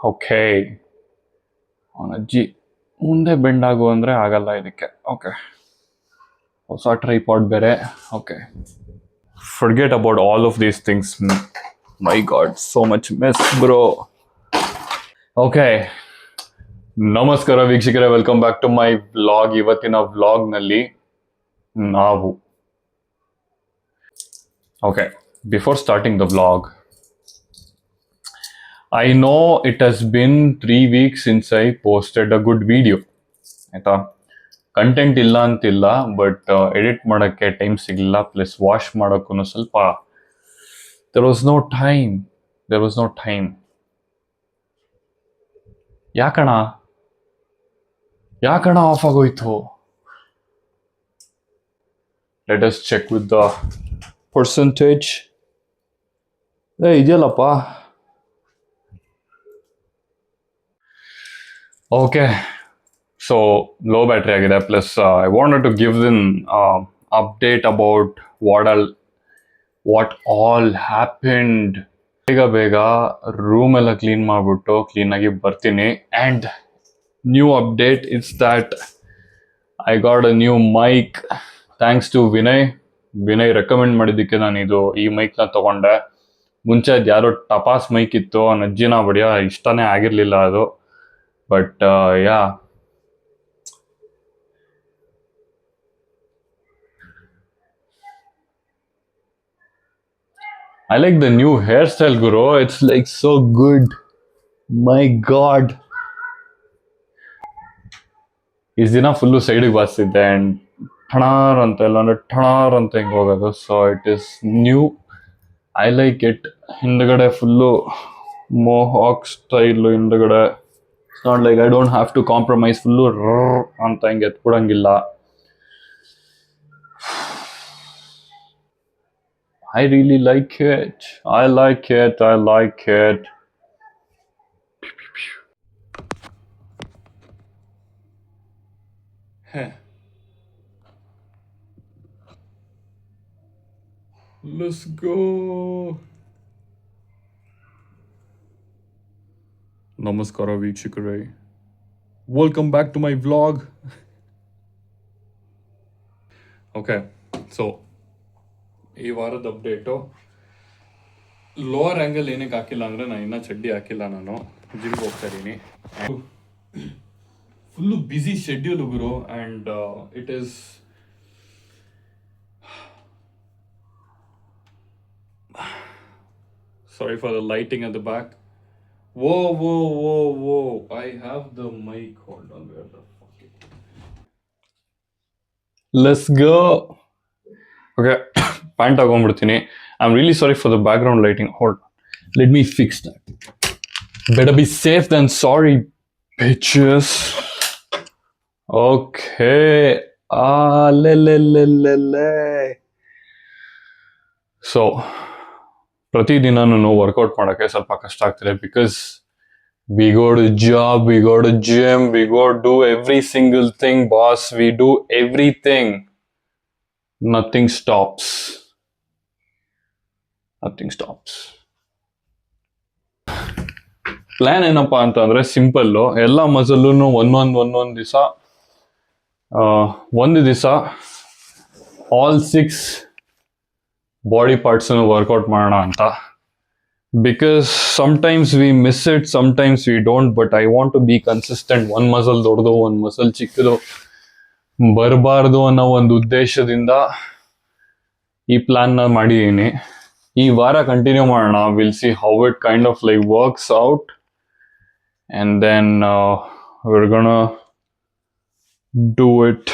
Okay ಅಜ್ಜಿ ಮುಂದೆ bend ಆಗು ಅಂದರೆ ಆಗಲ್ಲ ಇದಕ್ಕೆ. ಓಕೆ, ಹೊಸ ಟ್ರೈಪಾಡ್ ಬೇರೆ. Okay, forget about all of these things. My god, so much mess bro. Okay, ನಮಸ್ಕಾರ ವೀಕ್ಷಕರೇ, welcome back to my vlog. ಇವತ್ತಿನ ವ್ಲಾಗ್ನಲ್ಲಿ ನಾವು okay, before starting the vlog, I know it has been 3 weeks since I posted a good video. ಆಯ್ತಾ, content ಇಲ್ಲ ಅಂತಿಲ್ಲ, but edit ಮಾಡೋಕ್ಕೆ time ಸಿಗಲಿಲ್ಲ, ಪ್ಲಸ್ ವಾಶ್ ಮಾಡೋಕ್ಕೂ ಸ್ವಲ್ಪ ದೆರ್ ವಾಸ್ ನೋ ಟೈಮ್. ಯಾಕಣ ಆಫ್ ಆಗೋಯ್ತು? Let us check with the percentage. ಇದೆಯಲ್ಲಪ್ಪ. ಓಕೆ, ಸೊ ಲೋ ಬ್ಯಾಟ್ರಿ ಆಗಿದೆ. Plus I wanted to give the update about what all happened. ಬೇಗ room ಎಲ್ಲ ಕ್ಲೀನ್ ಮಾಡಿಬಿಟ್ಟು ಕ್ಲೀನಾಗಿ ಬರ್ತೀನಿ. And new update it's that I got a new mic thanks to Vinay recommend ಮಾಡಿದ್ದಕ್ಕೆ ನಾನು ಈ ಮೈಕ್ನ ತೊಗೊಂಡೆ. ಮುಂಚೆ ಅದು ಯಾರೋ ಟಪಾಸ್ ಮೈಕ್ ಇತ್ತು, ಅಜ್ಜಿನ ಬಡಿಯೋ ಇಷ್ಟನೇ ಆಗಿರಲಿಲ್ಲ ಅದು. But yeah, I like the new hairstyle, Guru. It's like so good. My God. Is ದಿನ ಫುಲ್ಲು ಸೈಡಿಗೆ ಬಾರಿಸಿದ್ದೆ ಆ್ಯಂಡ್ ಠಣಾರ್ ಅಂತ ಇಲ್ಲ ಅಂದರೆ ಠಣಾರ್ ಅಂತ ಹಿಂಗೆ ಹೋಗೋದು. So it is new. I like it. ಹಿಂದ್ಗಡೆ ಫುಲ್ಲು ಮೊಹಾಕ್ ಸ್ಟೈಲು ಹಿಂದ್ಗಡೆ. It's not like I don't have to compromise fullu ಅಂತ ಹಿಂಗೆ ಎತ್ಕೊಡಂಗಿಲ್ಲ. I really like it. I like it. Let's go. ನಮಸ್ಕಾರ ವೀಕ್ಷಕರೇ, welcome back to my vlog. Okay, so ಈ ವಾರದ update, lower angle ಏನಕ್ಕೆ ಹಾಕಿಲ್ಲ ಅಂದರೆ ನಾನು ಇನ್ನೂ ಚಡ್ಡಿ ಹಾಕಿಲ್ಲ. ನಾನು ಜಿಮ್ಗೆ ಹೋಗ್ತಾ ಇದ್ದೀನಿ. Full busy schedule Guru. And it is sorry for the lighting at the back. Whoa. I have the mic. Hold on. Where the fuck is it? Let's go. Okay. Pant tagondbirtini. I'm really sorry for the background lighting. Hold on. Let me fix that. Better be safe than sorry, bitches. Okay. Le. So, ಪ್ರತಿದಿನನೂ workout ಮಾಡೋಕ್ಕೆ ಸ್ವಲ್ಪ ಕಷ್ಟ ಆಗ್ತಿದೆ. Because we go to job, we go to gym, we go do every single thing boss. We do everything. Nothing stops. Plan ಏನಪ್ಪಾ ಅಂತಂದರೆ simple. ಎಲ್ಲ ಮಸಲ್ಲೂ ಒಂದೊಂದು ದಿವಸ, ಒಂದು ದಿವಸ ಆಲ್ 6 ಬಾಡಿ ಪಾರ್ಟ್ಸನ್ನು ವರ್ಕೌಟ್ ಮಾಡೋಣ ಅಂತ. Because sometimes we miss it, sometimes we don't. But I want to be consistent. ಒಂದು ಮಸಲ್ ದೊಡ್ಡದು, ಒಂದು ಮಸಲ್ ಚಿಕ್ಕದು ಬರಬಾರ್ದು ಅನ್ನೋ ಒಂದು ಉದ್ದೇಶದಿಂದ ಈ ಪ್ಲಾನ್ನ ಮಾಡಿದ್ದೀನಿ. ಈ ವಾರ ಕಂಟಿನ್ಯೂ ಮಾಡೋಣ. Will see how it kind of like works out. And then we're gonna do it.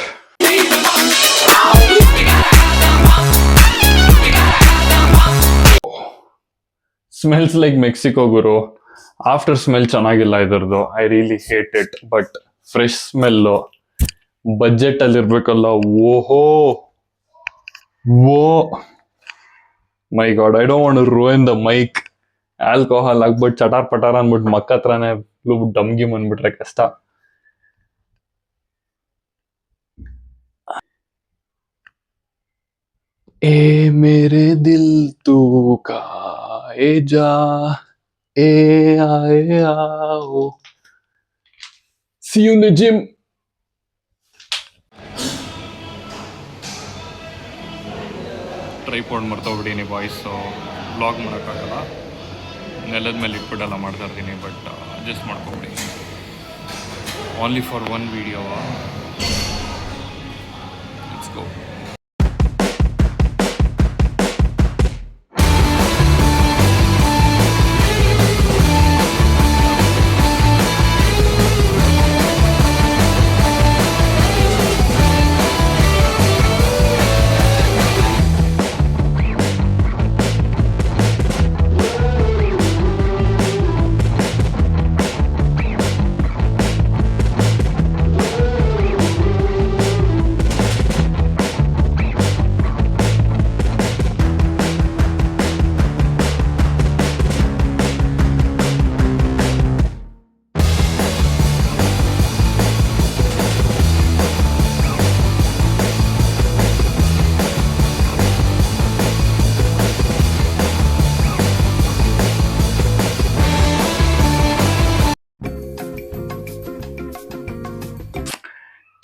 Smells like Mexico ಗುರು. ಆಫ್ಟರ್ ಸ್ಮೆಲ್ ಚೆನ್ನಾಗಿಲ್ಲ ಇದರದು. I really hate it. But fresh smell ಬಜೆಟಲ್ಲಿ ಇರಬೇಕಲ್ಲ. My god, I don't want to ruin the mic. Alcohol ಹಾಕ್ಬಿಟ್ಟು ಚಟಾರ್ ಪಟಾರ್ ಅಂದ್ಬಿಟ್ಟು ಮಕ್ಕ ಹತ್ರನೇ ಡಮ್ಗಿ ಬಂದ್ಬಿಟ್ರೆ ಕಷ್ಟ. ए मेरे दिल तू का ए जा A-I-A-O. See you in the gym. Tripod ಮರ್ತೋಗ್ಬಿಟ್ಟೀನಿ ಬಾಯ್ಸ್, ಬ್ಲಾಗ್ ಮಾಡೋಕ್ಕಾಗಲ್ಲ. ನೆಲದ ಮೇಲೆ ಇಟ್ಬಿಟ್ಟೆಲ್ಲ ಮಾಡ್ತಾ ಇರ್ತೀನಿ, ಬಟ್ ಅಡ್ಜಸ್ಟ್ ಮಾಡ್ಕೊಬಿಡಿ. Only for one video. Let's go.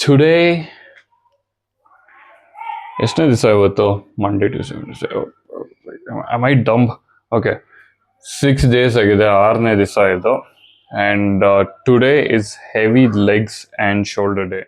Today ಎಷ್ಟನೇ ದಿವಸ ಇವತ್ತು? Monday, Tuesday, I my dump. Okay, 6 days ಆಗಿದೆ, 6ನೇ ದಿವಸ ಇದು. And today is heavy legs and shoulder day.